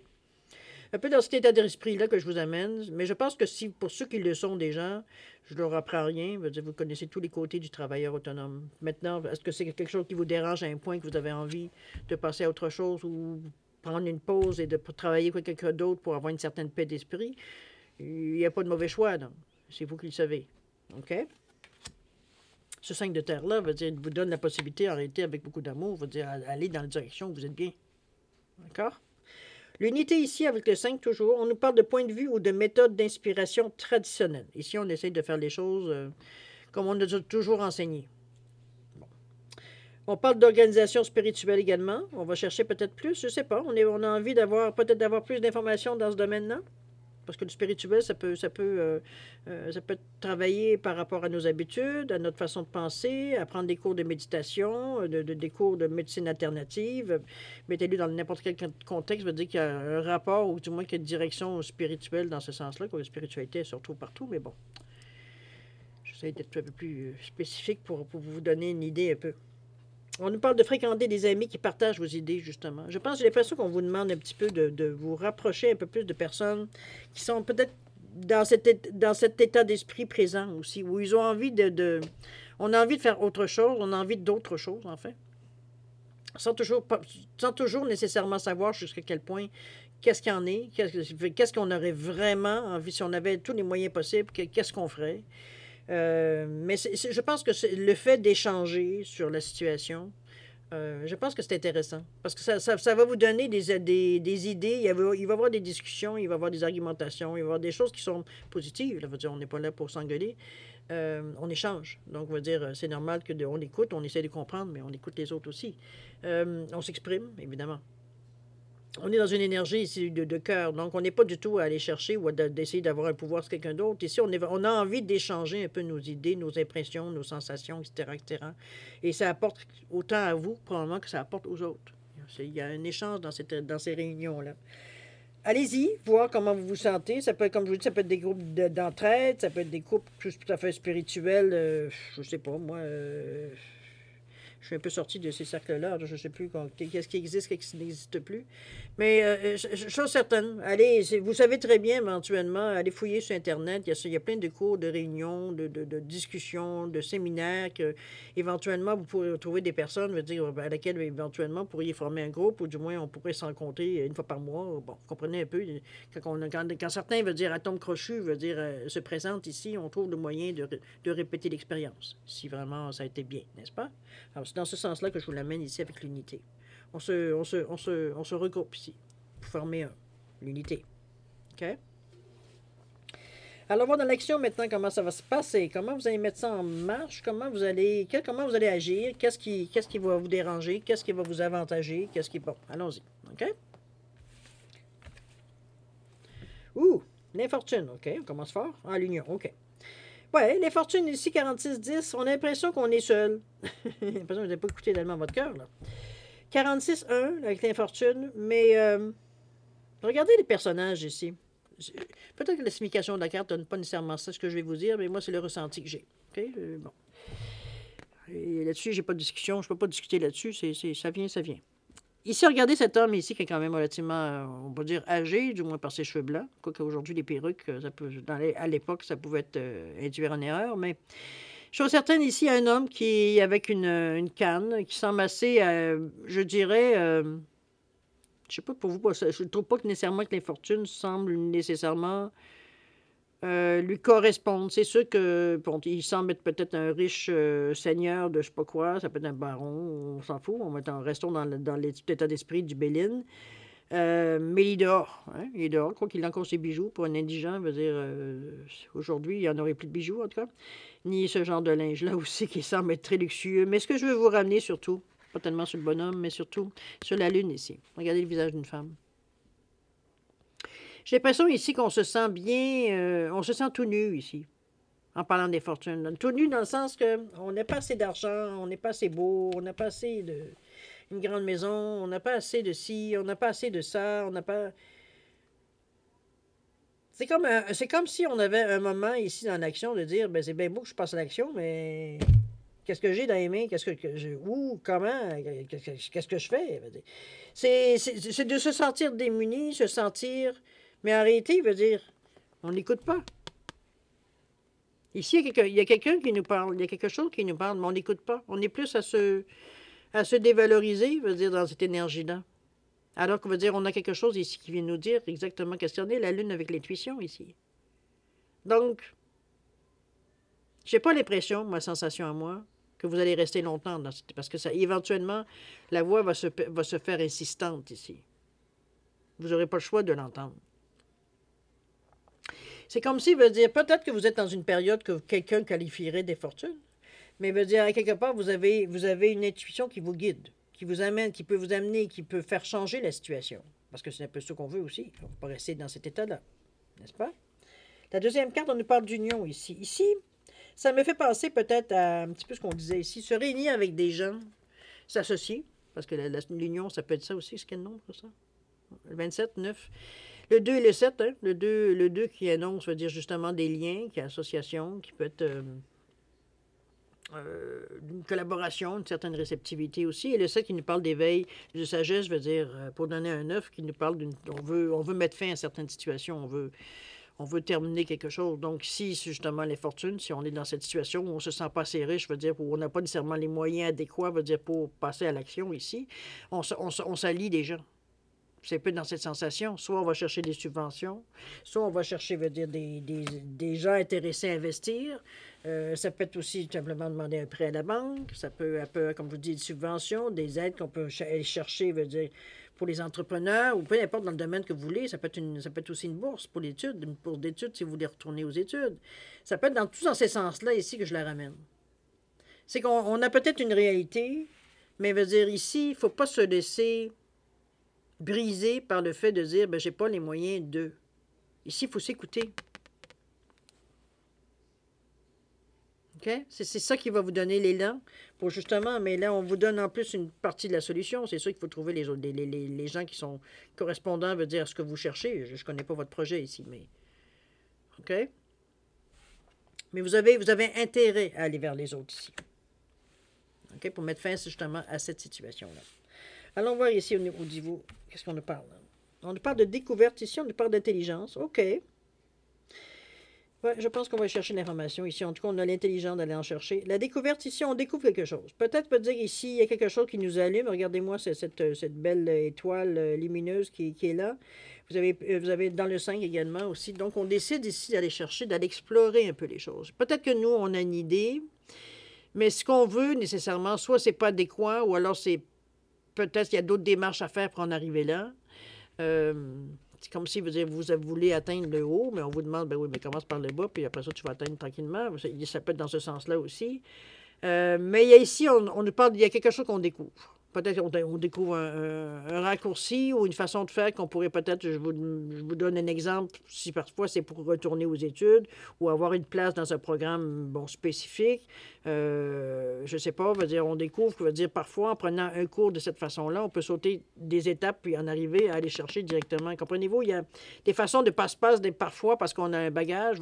un peu dans cet état d'esprit-là que je vous amène. Mais je pense que pour ceux qui le sont déjà, je ne leur apprends rien. Vous connaissez tous les côtés du travailleur autonome. Maintenant, est-ce que c'est quelque chose qui vous dérange à un point que vous avez envie de passer à autre chose ou prendre une pause et de travailler avec quelqu'un d'autre pour avoir une certaine paix d'esprit? Il n'y a pas de mauvais choix, non. C'est vous qui le savez. OK? Ce 5 de terre-là, vous donne la possibilité, en réalité, avec beaucoup d'amour, aller dans la direction où vous êtes bien. D'accord? L'unité ici, avec le 5 toujours, on nous parle de point de vue ou de méthode d'inspiration traditionnelle. Ici, on essaie de faire les choses comme on nous a toujours enseigné. Bon. On parle d'organisation spirituelle également. On va chercher peut-être plus, je ne sais pas. On a envie d'avoir plus d'informations dans ce domaine-là. Parce que le spirituel, ça peut travailler par rapport à nos habitudes, à notre façon de penser, à prendre des cours de méditation, des cours de médecine alternative. Mettez-le dans n'importe quel contexte, veut dire qu'il y a un rapport, ou du moins qu'il y a une direction spirituelle dans ce sens-là, que la spiritualité se retrouve partout, mais bon. J'essaie d'être un peu plus spécifique pour vous donner une idée un peu. On nous parle de fréquenter des amis qui partagent vos idées, justement. Je pense, j'ai l'impression qu'on vous demande un petit peu de vous rapprocher un peu plus de personnes qui sont peut-être dans cet état d'esprit présent aussi, où ils ont envie on a envie de faire autre chose, on a envie d'autre chose, en fait. Sans toujours nécessairement savoir jusqu'à quel point, qu'est-ce qu'il y en est, qu'est-ce qu'on aurait vraiment envie, si on avait tous les moyens possibles, qu'est-ce qu'on ferait. Mais je pense que le fait d'échanger sur la situation, je pense que c'est intéressant. Parce que ça va vous donner des idées. Il va y avoir des discussions, il va y avoir des argumentations, il va y avoir des choses qui sont positives. Là, veut dire, on n'est pas là pour s'engueuler. On échange. Donc, on va dire, c'est normal qu'on écoute, on essaie de comprendre, mais on écoute les autres aussi. On s'exprime, évidemment. On est dans une énergie ici de cœur, donc on n'est pas du tout à aller chercher ou d'essayer d'avoir un pouvoir sur quelqu'un d'autre. Ici, on a envie d'échanger un peu nos idées, nos impressions, nos sensations, etc., etc. Et ça apporte autant à vous, probablement, que ça apporte aux autres. Il y a un échange dans ces réunions-là. Allez-y, voir comment vous vous sentez. Ça peut être, comme je vous dis, ça peut être des groupes d'entraide, ça peut être des groupes tout à fait spirituels. Je sais pas, moi... je suis un peu sorti de ces cercles-là. Je ne sais plus qu'est-ce qui existe, qu'est-ce qui n'existe plus. Mais chose certaine, allez, vous savez très bien, éventuellement, allez fouiller sur Internet. Il y a plein de cours, de réunions, de discussions, de séminaires que, éventuellement, vous pourrez trouver des personnes, veut dire, à laquelle, éventuellement, vous pourriez former un groupe, ou du moins, on pourrait se rencontrer une fois par mois. Bon, vous comprenez un peu. Quand certains, veut dire, atomes crochus, veut dire, se présentent ici, on trouve le moyen de répéter l'expérience, si vraiment ça a été bien, n'est-ce pas? Alors, c'est dans ce sens-là que je vous l'amène ici avec l'unité. On se regroupe ici pour former l'unité. OK? Alors, voir dans l'action maintenant comment ça va se passer. Comment vous allez mettre ça en marche. Comment vous allez agir. Qu'est-ce qui va vous déranger. Qu'est-ce qui va vous avantager. Qu'est-ce qui... Bon, allons-y. OK? Ouh, l'infortune. OK, on commence fort. Ah, l'union. OK. Ouais, les fortunes ici, 46-10, on a l'impression qu'on est seul. J'ai l'impression que vous n'avez pas écouté tellement votre cœur, là. 46-1 avec l'infortune, mais regardez les personnages ici. Peut-être que la signification de la carte ne donne pas nécessairement ça, ce que je vais vous dire, mais moi, c'est le ressenti que j'ai. OK? Bon. Et là-dessus, j'ai pas de discussion, je ne peux pas discuter là-dessus, ça vient, ça vient. Ici, regardez cet homme ici qui est quand même relativement, on va dire, âgé, du moins par ses cheveux blancs. Quoique aujourd'hui, les perruques, à l'époque, ça pouvait être induire en erreur. Mais chose certaine, ici, il y a un homme qui avec une canne, qui semble assez, je dirais, je sais pas pour vous, je ne trouve pas que nécessairement que l'infortune semble nécessairement lui correspondre. C'est sûr que bon, il semble être peut-être un riche seigneur de je sais pas quoi, ça peut être un baron, on s'en fout, restons dans l'état d'esprit du Bélin. Mais il est dehors, hein? Il est dehors, quoi qu'il a encore ses bijoux pour un indigent, veut dire, aujourd'hui, il n'y en aurait plus de bijoux, en tout cas, ni ce genre de linge-là aussi qui semble être très luxueux. Mais ce que je veux vous ramener surtout, pas tellement sur le bonhomme, mais surtout sur la lune ici. Regardez le visage d'une femme. J'ai l'impression ici qu'on se sent bien, on se sent tout nu ici, en parlant des fortunes. Tout nu dans le sens qu'on n'a pas assez d'argent, on n'est pas assez beau, on n'a pas assez de une grande maison, on n'a pas assez de ci, on n'a pas assez de ça, on n'a pas... C'est comme si on avait un moment ici dans l'action de dire, ben c'est bien beau que je passe à l'action, mais qu'est-ce que j'ai dans les mains, comment, qu'est-ce que je fais? C'est de se sentir démuni, se sentir... Mais en réalité, il veut dire, on n'écoute pas. Ici, il y a quelqu'un qui nous parle, il y a quelque chose qui nous parle, mais on n'écoute pas. On est plus à se dévaloriser, veut dire, dans cette énergie-là. Alors qu'on veut dire, on a quelque chose ici qui vient nous dire exactement qu'est-ce qu'il y en est, la lune avec l'intuition ici. Donc, j'ai pas l'impression, ma sensation à moi, que vous allez rester longtemps dans cette... Parce que ça, éventuellement, la voix va se faire insistante ici. Vous n'aurez pas le choix de l'entendre. C'est comme si, veut dire, peut-être que vous êtes dans une période que quelqu'un qualifierait des fortunes, mais veut dire, à quelque part, vous avez une intuition qui vous guide, qui vous amène, qui peut vous amener, qui peut faire changer la situation. Parce que c'est un peu ce qu'on veut aussi. On ne peut pas rester dans cet état-là, n'est-ce pas? La deuxième carte, on nous parle d'union ici. Ici, ça me fait penser peut-être à un petit peu ce qu'on disait ici, se réunir avec des gens, s'associer, parce que l'union, ça peut être ça aussi, c'est quel nombre, ça? Le 27, 9... Le 2 et le 7, hein? Le 2 qui annonce, veut dire justement des liens, qui est association, qui peut être une collaboration, une certaine réceptivité aussi. Et le 7 qui nous parle d'éveil, de sagesse, veut dire, pour donner un 9, qui nous parle on veut mettre fin à certaines situations, on veut terminer quelque chose. Donc, si c'est justement les fortunes, si on est dans cette situation où on ne se sent pas assez riche, veut dire, où on n'a pas nécessairement les moyens adéquats, veut dire, pour passer à l'action ici, on s'allie des gens. C'est un peu dans cette sensation. Soit on va chercher des subventions, soit on va chercher, veut dire, des gens intéressés à investir. Ça peut être aussi tout simplement demander un prêt à la banque. Ça peut, comme je vous dis, des subventions, des aides qu'on peut aller chercher, veut dire, pour les entrepreneurs, ou peu importe dans le domaine que vous voulez. Ça peut être aussi une bourse pour l'étude, une bourse d'études si vous voulez retourner aux études. Ça peut être dans tous dans ces sens-là ici que je la ramène. C'est qu'on a peut-être une réalité, mais veut dire ici, il ne faut pas se laisser brisé par le fait de dire, ben, j'ai pas les moyens de. Ici, il faut s'écouter. OK? C'est ça qui va vous donner l'élan pour justement, mais là, on vous donne en plus une partie de la solution. C'est sûr qu'il faut trouver les gens qui sont correspondants, veut dire ce que vous cherchez. Je ne connais pas votre projet ici, mais. OK? Mais vous avez intérêt à aller vers les autres ici. OK? Pour mettre fin justement à cette situation-là. Allons voir ici au niveau, qu'est-ce qu'on nous parle? On nous parle de découverte ici, on nous parle d'intelligence. OK. Ouais, je pense qu'on va chercher l'information ici. En tout cas, on a l'intelligence d'aller en chercher. La découverte ici, on découvre quelque chose. Peut-être peut dire ici, il y a quelque chose qui nous allume. Regardez-moi cette belle étoile lumineuse qui est là. Vous avez dans le 5 également aussi. Donc, on décide ici d'aller chercher, d'aller explorer un peu les choses. Peut-être que nous, on a une idée, mais ce qu'on veut nécessairement, soit c'est pas adéquat, ou alors c'est peut-être qu'il y a d'autres démarches à faire pour en arriver là. C'est comme si vous voulez atteindre le haut, mais on vous demande, ben oui, mais commence par le bas, puis après ça, tu vas atteindre tranquillement. Ça peut être dans ce sens-là aussi. Mais il y a ici, on nous parle, il y a quelque chose qu'on découvre. Peut-être qu'on découvre un raccourci ou une façon de faire qu'on pourrait peut-être, je vous donne un exemple, si parfois c'est pour retourner aux études ou avoir une place dans un programme spécifique. Je ne sais pas, on découvre, parfois en prenant un cours de cette façon-là, on peut sauter des étapes puis en arriver à aller chercher directement. Comprenez-vous, il y a des façons de passe-passe parfois parce qu'on a un bagage,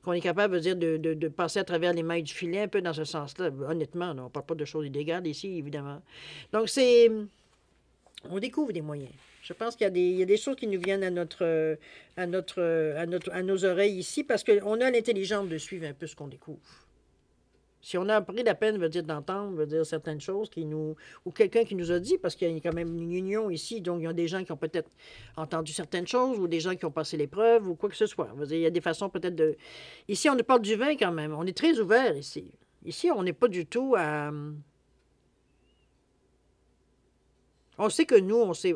qu'on est capable de passer à travers les mailles du filet un peu dans ce sens-là. Honnêtement, on ne parle pas de choses illégales ici, évidemment. Donc, on découvre des moyens. Je pense qu'il y a des choses qui nous viennent à nos oreilles ici parce qu'on a l'intelligence de suivre un peu ce qu'on découvre. Si on a pris la peine, d'entendre, certaines choses ou quelqu'un qui nous a dit, parce qu'il y a quand même une union ici, donc il y a des gens qui ont peut-être entendu certaines choses ou des gens qui ont passé l'épreuve ou quoi que ce soit. Il y a des façons peut-être de... Ici, on nous parle du vin quand même. On est très ouvert ici. Ici, on n'est pas du tout à... On sait que nous, on sait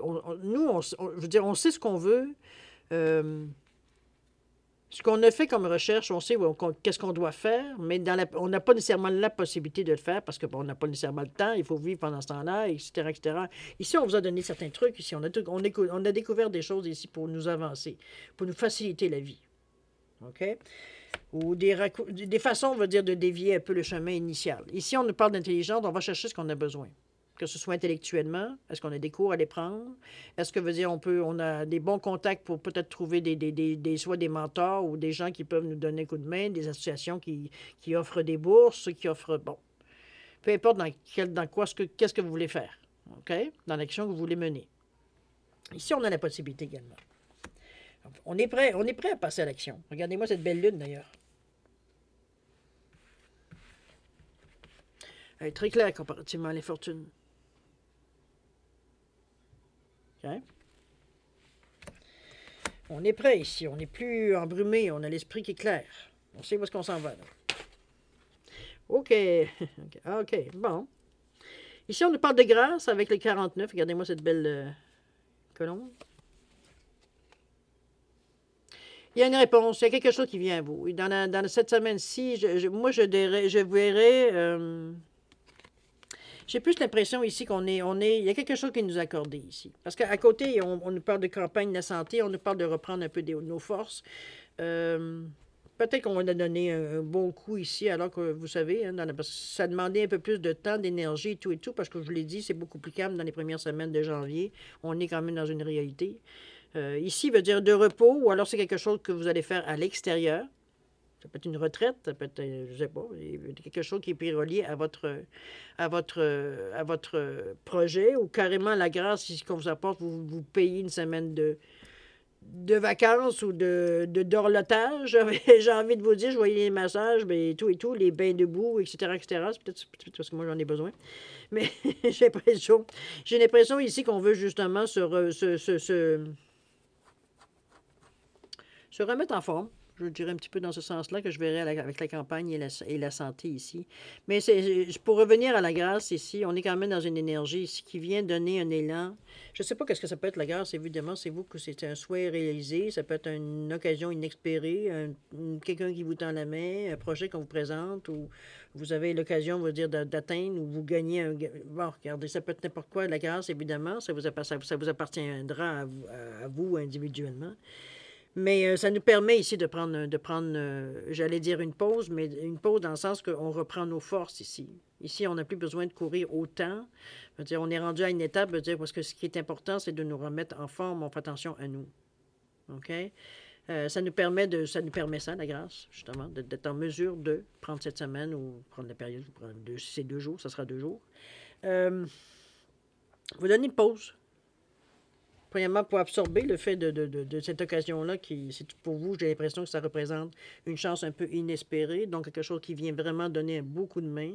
ce qu'on veut. Ce qu'on a fait comme recherche, on sait qu'est-ce qu'on doit faire, mais on n'a pas nécessairement la possibilité de le faire parce qu'on n'a pas nécessairement le temps, il faut vivre pendant ce temps-là, etc., etc. Ici, on vous a donné certains trucs. Ici, on a découvert des choses ici pour nous avancer, pour nous faciliter la vie. OK? Ou des façons, on va dire, de dévier un peu le chemin initial. Ici, on nous parle d'intelligence, on va chercher ce qu'on a besoin. Que ce soit intellectuellement, est-ce qu'on a des cours à les prendre? Est-ce que on a des bons contacts pour peut-être trouver soit des mentors ou des gens qui peuvent nous donner un coup de main, des associations qui offrent des bourses, qui offrent, peu importe qu'est-ce que vous voulez faire, OK? Dans l'action que vous voulez mener. Ici, on a la possibilité également. On est prêt à passer à l'action. Regardez-moi cette belle lune, d'ailleurs. Elle est très claire comparativement à les fortunes. Okay. On est prêt ici, on n'est plus embrumé, on a l'esprit qui est clair. On sait où est-ce qu'on s'en va. Là. OK. OK, bon. Ici, on nous parle de grâce avec le 49. Regardez-moi cette belle colombe. Il y a une réponse, il y a quelque chose qui vient à vous. Dans cette semaine-ci, je verrai... J'ai plus l'impression ici il y a quelque chose qui nous a accordé ici. Parce qu'à côté, on nous parle de campagne de la santé, on nous parle de reprendre un peu nos forces. Peut-être qu'on va donner un bon coup ici, alors que vous savez, parce que ça demandait un peu plus de temps, d'énergie et tout, parce que je vous l'ai dit, c'est beaucoup plus calme dans les premières semaines de janvier. On est quand même dans une réalité. Ici veut dire de repos, ou alors c'est quelque chose que vous allez faire à l'extérieur. Ça peut être une retraite, ça peut être, je ne sais pas, quelque chose qui est relié à votre projet ou carrément la grâce qu'on vous apporte, vous payez une semaine de vacances ou d'horlotage. J'ai envie de vous dire, je voyais les massages, mais tout et tout, les bains de boue, etc., etc. C'est peut-être parce que moi, j'en ai besoin. Mais j'ai l'impression ici qu'on veut justement se remettre en forme. Je dirais un petit peu dans ce sens-là que je verrai avec la campagne et la santé ici. Mais pour revenir à la grâce ici, on est quand même dans une énergie ici qui vient donner un élan. Je ne sais pas qu'est-ce que ça peut être la grâce, évidemment, c'est vous que c'est un souhait réalisé, ça peut être une occasion inespérée, quelqu'un qui vous tend la main, un projet qu'on vous présente ou vous avez l'occasion, on va dire, d'atteindre ou vous gagnez un... Bon, regardez, ça peut être n'importe quoi, la grâce, évidemment, ça vous appartiendra à vous individuellement. Mais ça nous permet ici de prendre j'allais dire une pause, mais une pause dans le sens qu'on reprend nos forces ici. Ici, on n'a plus besoin de courir autant. Je veux dire, on est rendu à une étape, je veux dire, parce que ce qui est important, c'est de nous remettre en forme, on fait attention à nous. OK? Ça nous permet ça, la grâce, justement, d'être en mesure de prendre cette semaine ou prendre la période, si c'est 2 jours, ça sera 2 jours. Vous donner une pause. Premièrement, pour absorber le fait de cette occasion-là, pour vous, j'ai l'impression que ça représente une chance un peu inespérée, donc quelque chose qui vient vraiment donner un beau coup de main,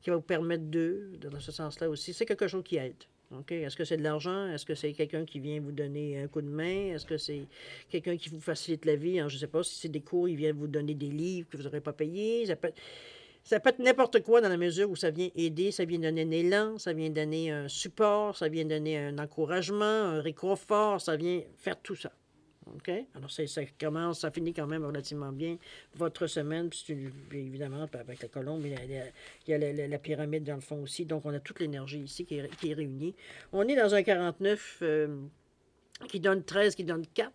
qui va vous permettre dans ce sens-là aussi, c'est quelque chose qui aide. Okay? Est-ce que c'est de l'argent? Est-ce que c'est quelqu'un qui vient vous donner un coup de main? Est-ce que c'est quelqu'un qui vous facilite la vie? Alors, je ne sais pas si c'est des cours, il vient vous donner des livres que vous n'aurez pas payés. Ça peut être n'importe quoi dans la mesure où ça vient aider, ça vient donner un élan, ça vient donner un support, ça vient donner un encouragement, un réconfort, ça vient faire tout ça. OK? Alors, ça finit quand même relativement bien votre semaine. Puis évidemment, avec la colombe, il y a la pyramide dans le fond aussi. Donc, on a toute l'énergie ici qui est réunie. On est dans un 49... qui donne 13, qui donne 4.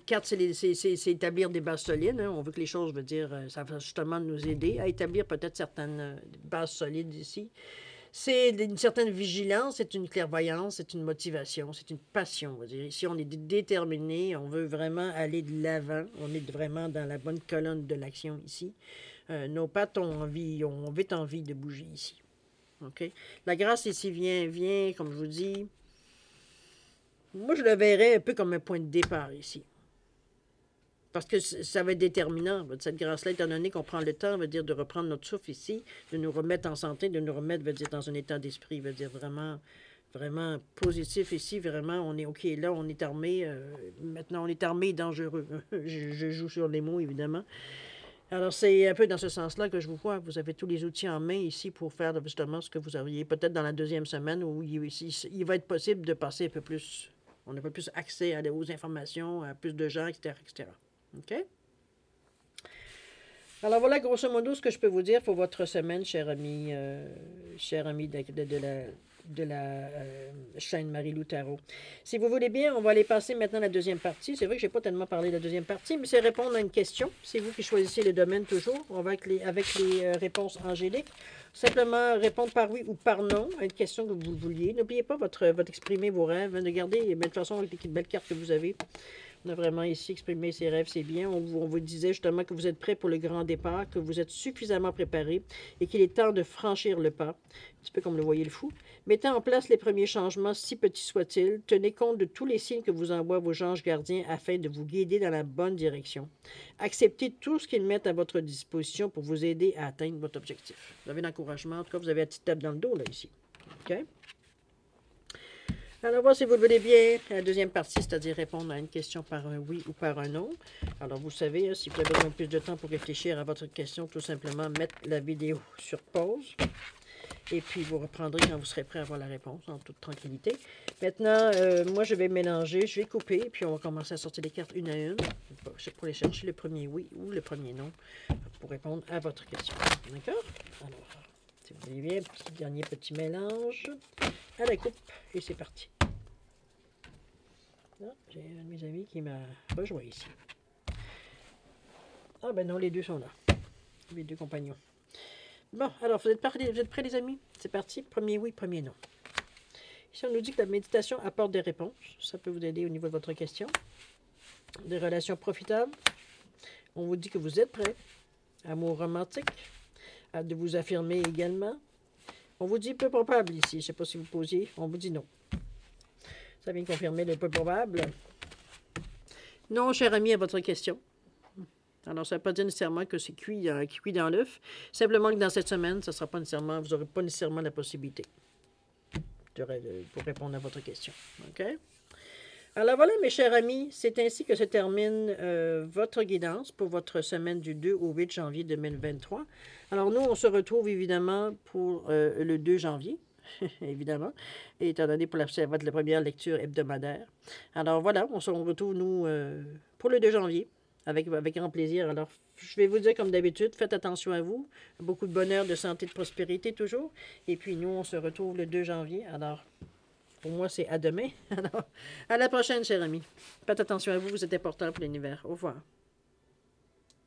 4, c'est établir des bases solides. Hein. On veut que les choses, ça va justement nous aider à établir peut-être certaines bases solides ici. C'est une certaine vigilance, c'est une clairvoyance, c'est une motivation, c'est une passion. On va dire. Ici, on est déterminé, on veut vraiment aller de l'avant. On est vraiment dans la bonne colonne de l'action ici. Nos pattes ont vite envie de bouger ici. OK? La grâce ici vient, comme je vous dis, moi, je le verrais un peu comme un point de départ ici. Parce que ça va être déterminant, cette grâce-là, étant donné qu'on prend le temps, veut dire, de reprendre notre souffle ici, de nous remettre en santé, de nous remettre, veut dire, dans un état d'esprit, veut dire, vraiment, vraiment positif ici, vraiment, on est OK, là, on est armé, maintenant, on est armé et dangereux. je joue sur les mots, évidemment. Alors, c'est un peu dans ce sens-là que je vous vois. Vous avez tous les outils en main ici pour faire justement ce que vous auriez peut-être dans la 2e semaine où il va être possible de passer un peu plus... On a un peu plus accès aux informations, à plus de gens, etc., etc. OK? Alors voilà, grosso modo, ce que je peux vous dire pour votre semaine, cher ami de la chaîne Marie-Lou Tarot. Si vous voulez bien, on va aller passer maintenant à la 2e partie. C'est vrai que je n'ai pas tellement parlé de la 2e partie, mais c'est répondre à une question. C'est vous qui choisissez le domaine toujours. On va avec les réponses angéliques. Simplement répondre par oui ou par non à une question que vous vouliez. N'oubliez pas votre exprimer vos rêves. De garder, de toute façon, avec les belles cartes que vous avez. On a vraiment ici exprimé ses rêves, c'est bien. On vous disait justement que vous êtes prêt pour le grand départ, que vous êtes suffisamment préparé et qu'il est temps de franchir le pas, un petit peu comme le voyait le fou. Mettez en place les premiers changements, si petits soient-ils. Tenez compte de tous les signes que vous envoient vos anges gardiens afin de vous guider dans la bonne direction. Acceptez tout ce qu'ils mettent à votre disposition pour vous aider à atteindre votre objectif. Vous avez l'encouragement, en tout cas, vous avez la petite tape dans le dos, là, ici. OK? Alors, voir si vous le voulez bien, la 2e partie, c'est-à-dire répondre à une question par un oui ou par un non. Alors, vous savez, si vous avez besoin de plus de temps pour réfléchir à votre question, tout simplement mettre la vidéo sur pause. Et puis, vous reprendrez quand vous serez prêt à avoir la réponse, en toute tranquillité. Maintenant, moi, je vais mélanger, je vais couper, puis on va commencer à sortir les cartes une à une. Pour aller chercher le premier oui ou le premier non, pour répondre à votre question. D'accord? Alors, si vous voulez bien, dernier petit mélange à la coupe, et c'est parti. J'ai un de mes amis qui m'a rejoint ici. Ah ben non, les deux sont là. Les deux compagnons. Bon, alors, vous êtes prêts, les amis? C'est parti. Premier oui, premier non. Ici, on nous dit que la méditation apporte des réponses. Ça peut vous aider au niveau de votre question. Des relations profitables. On vous dit que vous êtes prêts. Amour romantique. Hâte de vous affirmer également. On vous dit peu probable ici. Je ne sais pas si vous posiez. On vous dit non. Ça vient confirmer le peu probable. Non, cher ami, à votre question. Alors, ça ne veut pas dire nécessairement que c'est cuit dans l'œuf. Simplement que dans cette semaine, ça sera pas nécessairement, vous n'aurez pas nécessairement la possibilité pour répondre à votre question. OK? Alors voilà, mes chers amis, c'est ainsi que se termine votre guidance pour votre semaine du 2 au 8 janvier 2023. Alors nous, on se retrouve évidemment pour le 2 janvier, évidemment, étant donné pour la première lecture hebdomadaire. Alors voilà, on se retrouve, nous, pour le 2 janvier, avec grand plaisir. Alors, je vais vous dire comme d'habitude, faites attention à vous, beaucoup de bonheur, de santé, de prospérité toujours. Et puis nous, on se retrouve le 2 janvier. Alors, pour moi, c'est à demain. Alors, à la prochaine, chers amis. Faites attention à vous, vous êtes important pour l'univers. Au revoir.